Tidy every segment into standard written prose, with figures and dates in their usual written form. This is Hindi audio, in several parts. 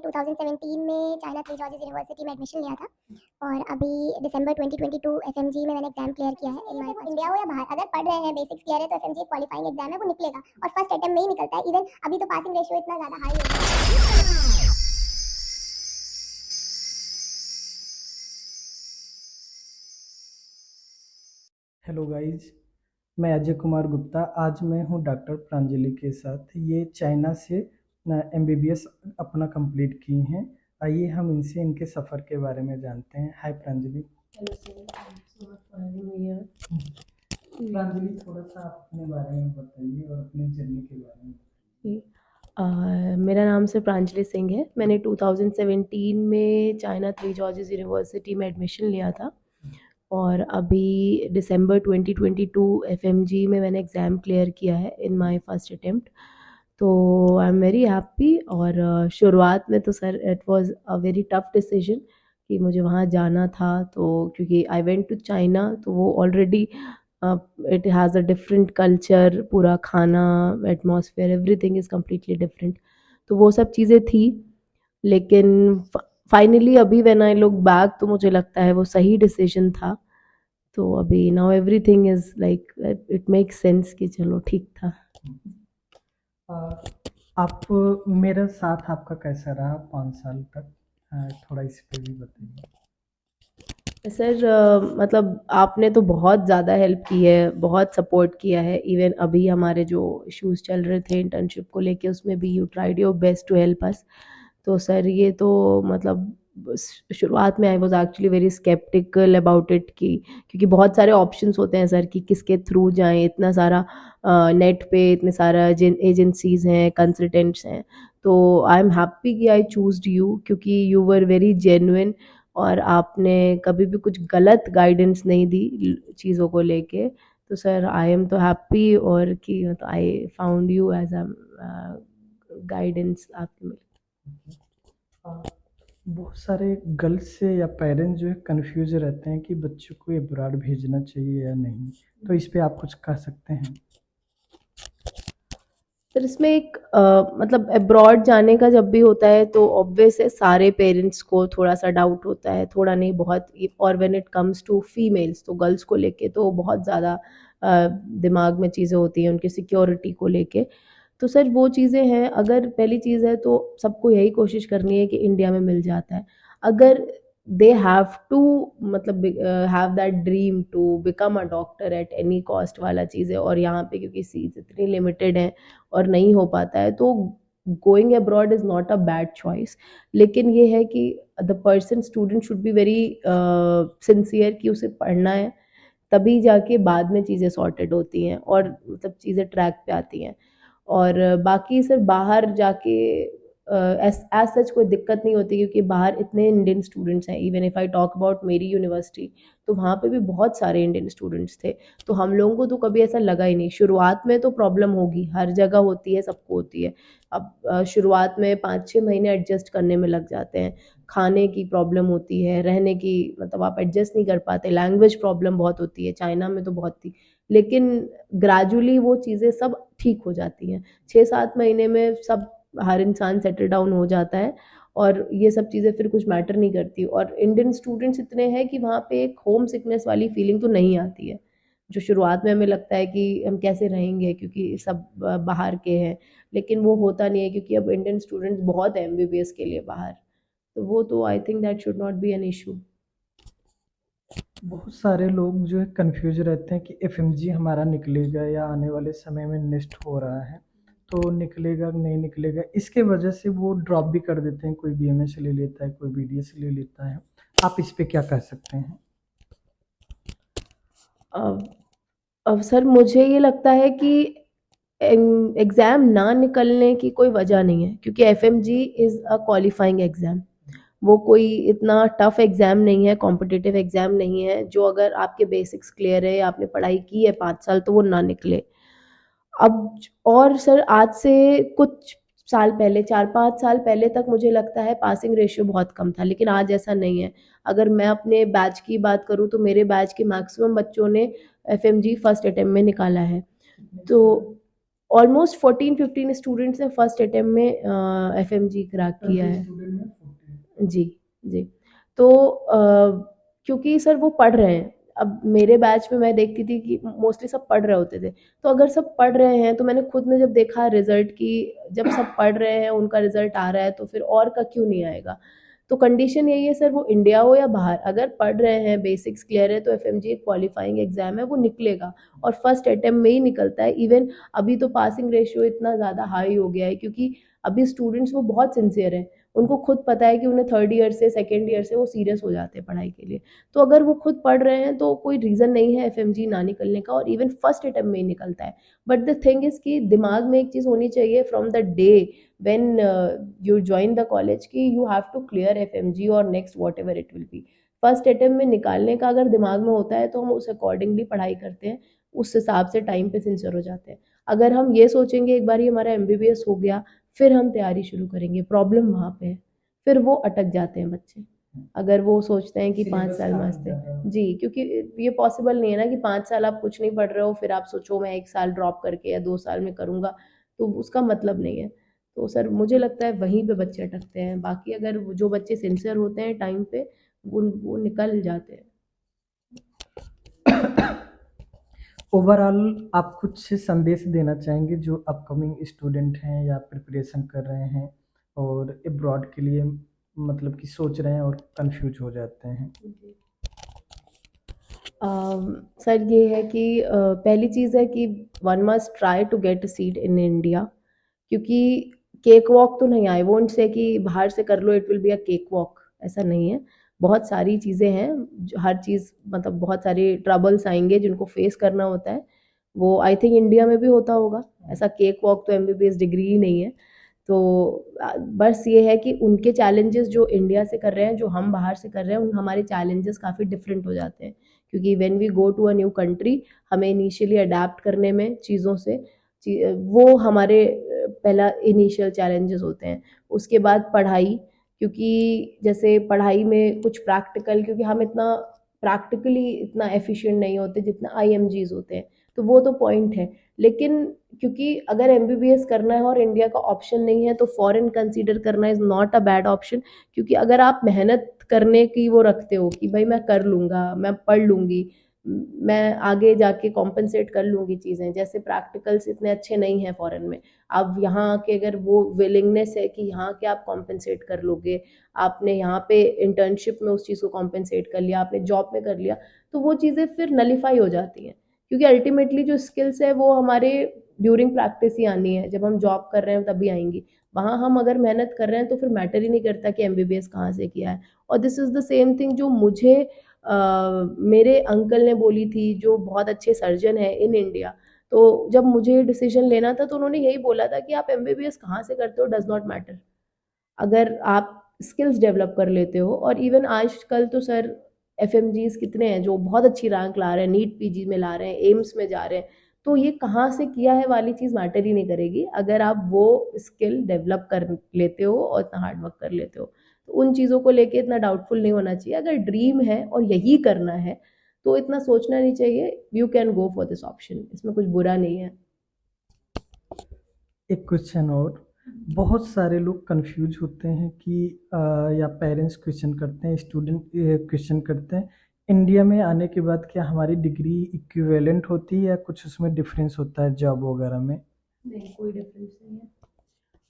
2017 में चाइना थ्री जॉर्जेस यूनिवर्सिटी में एडमिशन लिया था और अभी दिसंबर 2022 एफएमजी में मैंने एग्जाम क्लियर किया है। इंडिया हो या बाहर, अगर पढ़ रहे हैं, बेसिक्स क्लियर है, तो एफएमजी एक क्वालिफाइंग एग्जाम है, वो निकलेगा और फर्स्ट अटेम्प्ट में ही निकलता है। इवन अभी तो पासिंग रेशियो इतना ज़्यादा हाई हो गया है। हेलो गाइज, मैं अजय कुमार गुप्ता। आज मैं हूँ डॉक्टर प्रांजलि के साथ। ये चाइना से एमबीबीएस अपना कंप्लीट की हैं। आइए हम इनसे इनके सफ़र के बारे में जानते हैं। Hi Pranjali. Hello sir, thanks so much for having me here. Pranjali, थोड़ा सा आप अपने बारे में बताइए और अपनी जर्नी के बारे में। मेरा नाम सर प्रांजलि सिंह है। मैंने 2017 में चाइना थ्री जॉर्जेस यूनिवर्सिटी में एडमिशन लिया था और अभी दिसंबर 2022 एफएमजी में मैंने एग्ज़ाम क्लियर किया है इन माय फर्स्ट अटेम्प्ट। तो आई एम वेरी हैप्पी। और शुरुआत में तो sir it was a very tough decision कि मुझे वहाँ जाना था, तो क्योंकि आई वेंट टू चाइना, तो वो already it has a different culture, पूरा खाना, atmosphere, everything is completely different. तो वो सब चीज़ें थी, लेकिन फाइनली अभी व्हेन आई लुक बैक तो मुझे लगता है वो सही डिसीजन था। तो अभी now everything is like it makes sense कि चलो ठीक था। आप मेरा साथ आपका कैसा रहा 5 साल तक? थोड़ा इस पे भी बताइए। सर मतलब आपने तो बहुत ज़्यादा हेल्प की है, बहुत सपोर्ट किया है। इवन अभी हमारे जो इश्यूज़ चल रहे थे इंटर्नशिप को लेके, उसमें भी you tried your best to help us. तो सर ये तो मतलब शुरुआत में I was actually very sceptical about it, कि क्योंकि बहुत सारे ऑप्शंस होते हैं सर कि किसके थ्रू जाएं। इतना सारा नेट पे इतने सारा एजेंसीज हैं, कंसल्टेंट्स हैं। तो आई एम हैप्पी कि आई चूज्ड यू, क्योंकि यू वर वेरी जेन्युइन और आपने कभी भी कुछ गलत गाइडेंस नहीं दी चीज़ों को लेके। तो सर आई एम तो हैप्पी, और कि I found you as a guidance आपके मिले। बहुत सारे गर्ल्स से या पेरेंट्स जो है कंफ्यूज रहते हैं कि बच्चों को अब्रॉड भेजना चाहिए या नहीं, तो इस पे आप कुछ कह सकते हैं? सर इसमें एक मतलब अब्रॉड जाने का जब भी होता है तो ऑब्वियस है सारे पेरेंट्स को थोड़ा सा डाउट होता है, थोड़ा नहीं बहुत। और when it comes to females, तो गर्ल्स को लेके तो बहुत ज़्यादा दिमाग में चीज़ें होती हैं उनकी सिक्योरिटी को लेके। तो सर वो चीज़ें हैं, अगर पहली चीज़ है तो सबको यही कोशिश करनी है कि इंडिया में मिल जाता है। अगर दे हैव टू मतलब have that dream to become a doctor at any cost वाला चीज़ है, और यहाँ पे क्योंकि सीट्स इतनी लिमिटेड हैं और नहीं हो पाता है, तो going abroad is not a bad choice. लेकिन ये है कि the person student should be very sincere कि उसे पढ़ना है, तभी जाके बाद में चीज़ें सॉर्टेड होती हैं और मतलब चीज़ें ट्रैक पे आती हैं। और बाकी सर बाहर जाके एज सच कोई दिक्कत नहीं होती, क्योंकि बाहर इतने इंडियन स्टूडेंट्स हैं। Even if I talk about मेरी यूनिवर्सिटी, तो वहाँ पे भी बहुत सारे इंडियन स्टूडेंट्स थे। तो हम लोगों को तो कभी ऐसा लगा ही नहीं। शुरुआत में तो प्रॉब्लम होगी, हर जगह होती है, सबको होती है। अब शुरुआत में 5-6 महीने एडजस्ट करने में लग जाते हैं। खाने की प्रॉब्लम होती है, रहने की मतलब आप एडजस्ट नहीं कर पाते, लैंग्वेज प्रॉब्लम बहुत होती है, चाइना में तो बहुत थी। लेकिन ग्रेजुअली वो चीज़ें सब ठीक हो जाती हैं। 6-7 महीने में सब हर इंसान सेटल डाउन हो जाता है और ये सब चीज़ें फिर कुछ मैटर नहीं करती। और इंडियन स्टूडेंट्स इतने हैं कि वहाँ पे एक होम सिकनेस वाली फीलिंग तो नहीं आती है, जो शुरुआत में हमें लगता है कि हम कैसे रहेंगे क्योंकि सब बाहर के हैं। लेकिन वो होता नहीं है, क्योंकि अब इंडियन स्टूडेंट्स बहुत है एमबीबीएस के लिए बाहर। तो वो तो I think that should not be an issue. बहुत सारे लोग जो है कंफ्यूज रहते हैं कि एफएमजी हमारा निकलेगा या आने वाले समय में नेक्स्ट हो रहा है, तो निकलेगा नहीं निकलेगा, इसके वजह से वो ड्रॉप भी कर देते हैं। कोई बीएमएस ले लेता है, कोई बीडीएस ले लेता है। आप इस पे क्या कह सकते हैं? अब सर मुझे ये लगता है कि एग्ज़ाम ना निकलने की कोई वजह नहीं है, क्योंकि FMG is a qualifying exam. वो कोई इतना टफ एग्ज़ाम नहीं है, कॉम्पिटिटिव एग्ज़ाम नहीं है, जो अगर आपके बेसिक्स क्लियर है, आपने पढ़ाई की है 5 साल, तो वो ना निकले। अब और सर आज से कुछ साल पहले, 4-5 साल पहले तक मुझे लगता है पासिंग रेशियो बहुत कम था, लेकिन आज ऐसा नहीं है। अगर मैं अपने बैच की बात करूँ तो मेरे बैच के मैक्सिमम बच्चों ने एफएमजी फर्स्ट अटेम्प्ट में निकाला है। तो ऑलमोस्ट 14-15 स्टूडेंट्स ने फर्स्ट अटेम्प्ट में एफएमजी क्रैक किया है। जी, जी। तो क्योंकि सर वो पढ़ रहे हैं, अब मेरे बैच में मैं देखती थी कि मोस्टली सब पढ़ रहे होते थे, तो अगर सब पढ़ रहे हैं तो मैंने खुद ने जब देखा रिजल्ट कि जब सब पढ़ रहे हैं उनका रिजल्ट आ रहा है तो फिर और का क्यों नहीं आएगा। तो कंडीशन यही है सर, वो इंडिया हो या बाहर, अगर पढ़ रहे हैं, बेसिक्स क्लियर है, तो एफएमजी एक क्वालिफाइंग एग्जाम है, वो निकलेगा और फर्स्ट अटेम्प्ट में ही निकलता है। इवन अभी तो पासिंग रेशियो इतना ज़्यादा हाई हो गया है क्योंकि अभी स्टूडेंट्स वो बहुत सिंसियर हैं, उनको खुद पता है कि उन्हें थर्ड ईयर से सेकेंड ईयर से वो सीरियस हो जाते हैं पढ़ाई के लिए। तो अगर वो खुद पढ़ रहे हैं तो कोई रीज़न नहीं है एफएमजी ना निकलने का, और इवन फर्स्ट अटेम्प्ट में ही निकलता है। बट द थिंग इज़ कि दिमाग में एक चीज़ होनी चाहिए from the day when you join the college कि you have to clear FMG और next whatever it will be. First attempt में निकालने का अगर दिमाग में होता है तो हम उस अकॉर्डिंगली पढ़ाई करते हैं, उस हिसाब से टाइम पे सिंसियर हो जाते हैं। अगर हम ये सोचेंगे एक बार ही हमारा एमबीबीएस हो गया फिर हम तैयारी शुरू करेंगे, प्रॉब्लम वहाँ पे है, फिर वो अटक जाते हैं बच्चे। अगर वो सोचते हैं कि 5 साल मस्त है जी, क्योंकि ये पॉसिबल नहीं है ना कि 5 साल आप कुछ नहीं पढ़ रहे हो फिर आप सोचो मैं 1 साल ड्रॉप करके या 2 साल में करूँगा, तो उसका मतलब नहीं है। तो सर मुझे लगता है वहीं पे बच्चे अटकते हैं, बाकी अगर जो बच्चे सिंसियर होते हैं टाइम पे वो निकल जाते हैं। ओवरऑल आप कुछ संदेश देना चाहेंगे जो अपकमिंग स्टूडेंट हैं या प्रिपरेशन कर रहे हैं और अब्रॉड के लिए मतलब कि सोच रहे हैं और कंफ्यूज हो जाते हैं? सर ये है कि पहली चीज़ है कि one must try to get a seat in India, क्योंकि केक वॉक तो नहीं, आई वोंट से कि बाहर से कर लो it will be a cake walk, ऐसा नहीं है। बहुत सारी चीज़ें हैं, हर चीज़ मतलब बहुत सारे ट्रबल्स आएंगे जिनको फेस करना होता है, वो आई थिंक इंडिया में भी होता होगा। ऐसा केक वॉक तो एमबीबीएस डिग्री ही नहीं है। तो बस ये है कि उनके चैलेंजेस जो इंडिया से कर रहे हैं, जो हम बाहर से कर रहे हैं, उन हमारे चैलेंजेस काफ़ी डिफरेंट हो जाते हैं, क्योंकि when we go to a new country हमें इनिशियली अडेप्ट करने में चीज़ों से वो हमारे पहला इनिशियल चैलेंजेस होते हैं। उसके बाद पढ़ाई, क्योंकि जैसे पढ़ाई में कुछ प्रैक्टिकल, क्योंकि हम इतना प्रैक्टिकली इतना एफिशिएंट नहीं होते जितना आईएमजीज होते हैं, तो वो तो पॉइंट है। लेकिन क्योंकि अगर एमबीबीएस करना है और इंडिया का ऑप्शन नहीं है तो फॉरेन कंसीडर करना is not a bad option, क्योंकि अगर आप मेहनत करने की वो रखते हो कि भाई मैं कर लूँगा, मैं पढ़ लूँगी, मैं आगे जाके कॉम्पनसेट कर लूँगी चीज़ें, जैसे प्रैक्टिकल्स इतने अच्छे नहीं हैं फॉरेन में। अब यहाँ आके अगर वो विलिंगनेस है कि यहाँ के आप कॉम्पनसेट कर लोगे, आपने यहाँ पे इंटर्नशिप में उस चीज़ को कॉम्पनसेट कर लिया, आपने जॉब में कर लिया, तो वो चीज़ें फिर नलीफाई हो जाती हैं, क्योंकि अल्टीमेटली जो स्किल्स है वो हमारे ड्यूरिंग प्रैक्टिस ही आनी है, जब हम जॉब कर रहे हैं तभी आएंगी। वहाँ हम अगर मेहनत कर रहे हैं तो फिर मैटर ही नहीं करता कि एमबीबीएस कहाँ से किया है। और this is the same thing जो मुझे मेरे अंकल ने बोली थी, जो बहुत अच्छे सर्जन है इन इंडिया। तो जब मुझे डिसीजन लेना था तो उन्होंने यही बोला था कि आप एमबीबीएस कहाँ से करते हो डज़ नॉट मैटर, अगर आप स्किल्स डेवलप कर लेते हो। और इवन आजकल तो सर एफएमजीज कितने हैं जो बहुत अच्छी रैंक ला रहे हैं, नीट पीजी में ला रहे हैं, एम्स में जा रहे हैं, तो ये कहाँ से किया है वाली चीज़ मैटर ही नहीं करेगी, अगर आप वो स्किल डेवलप कर लेते हो और इतना हार्ड वर्क कर लेते हो। तो उन चीज़ों को लेके इतना डाउटफुल नहीं होना चाहिए। अगर ड्रीम है और यही करना है तो इतना सोचना नहीं चाहिए, you can go for this option, इसमें कुछ बुरा नहीं है। एक क्वेश्चन और, बहुत सारे लोग कंफ्यूज होते हैं कि या पेरेंट्स क्वेश्चन करते हैं, स्टूडेंट क्वेश्चन करते हैं, इंडिया में आने के बाद क्या हमारी डिग्री इक्विवेलेंट होती है या कुछ उसमें डिफरेंस होता है जॉब वगैरह में? नहीं, कोई डिफरेंस नहीं है।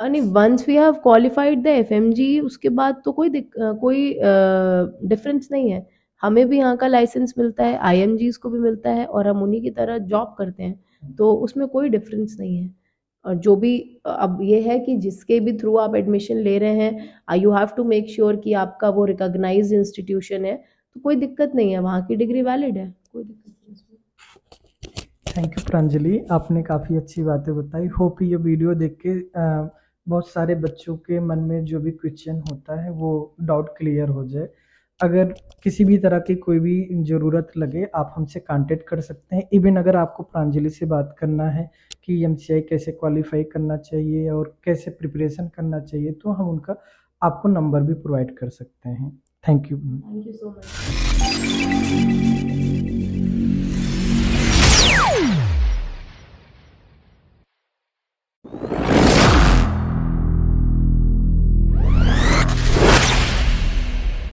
नहीं, once we have qualified the FMG उसके बाद तो कोई डिफरेंस नहीं है। हमें भी यहाँ का लाइसेंस मिलता है, आईएमजीज को भी मिलता है और हम उन्हीं की तरह जॉब करते हैं, तो उसमें कोई डिफरेंस नहीं है। और जो भी अब ये है कि जिसके भी थ्रू आप एडमिशन ले रहे हैं, you have to make sure कि आपका वो रिकॉग्नाइज्ड इंस्टीट्यूशन है, तो कोई दिक्कत नहीं है, वहाँ की डिग्री वैलिड है, कोई दिक्कत नहीं है। थैंक यू प्रांजलि, आपने काफ़ी अच्छी बातें बताई। होप ये वीडियो देख के बहुत सारे बच्चों के मन में जो भी क्वेश्चन होता है वो डाउट क्लियर हो जाए। अगर किसी भी तरह की कोई भी ज़रूरत लगे आप हमसे कांटेक्ट कर सकते हैं। इवन अगर आपको प्रांजलि से बात करना है कि एमसीआई कैसे क्वालिफाई करना चाहिए और कैसे प्रिपरेशन करना चाहिए, तो हम उनका आपको नंबर भी प्रोवाइड कर सकते हैं। Thank you thank you so much.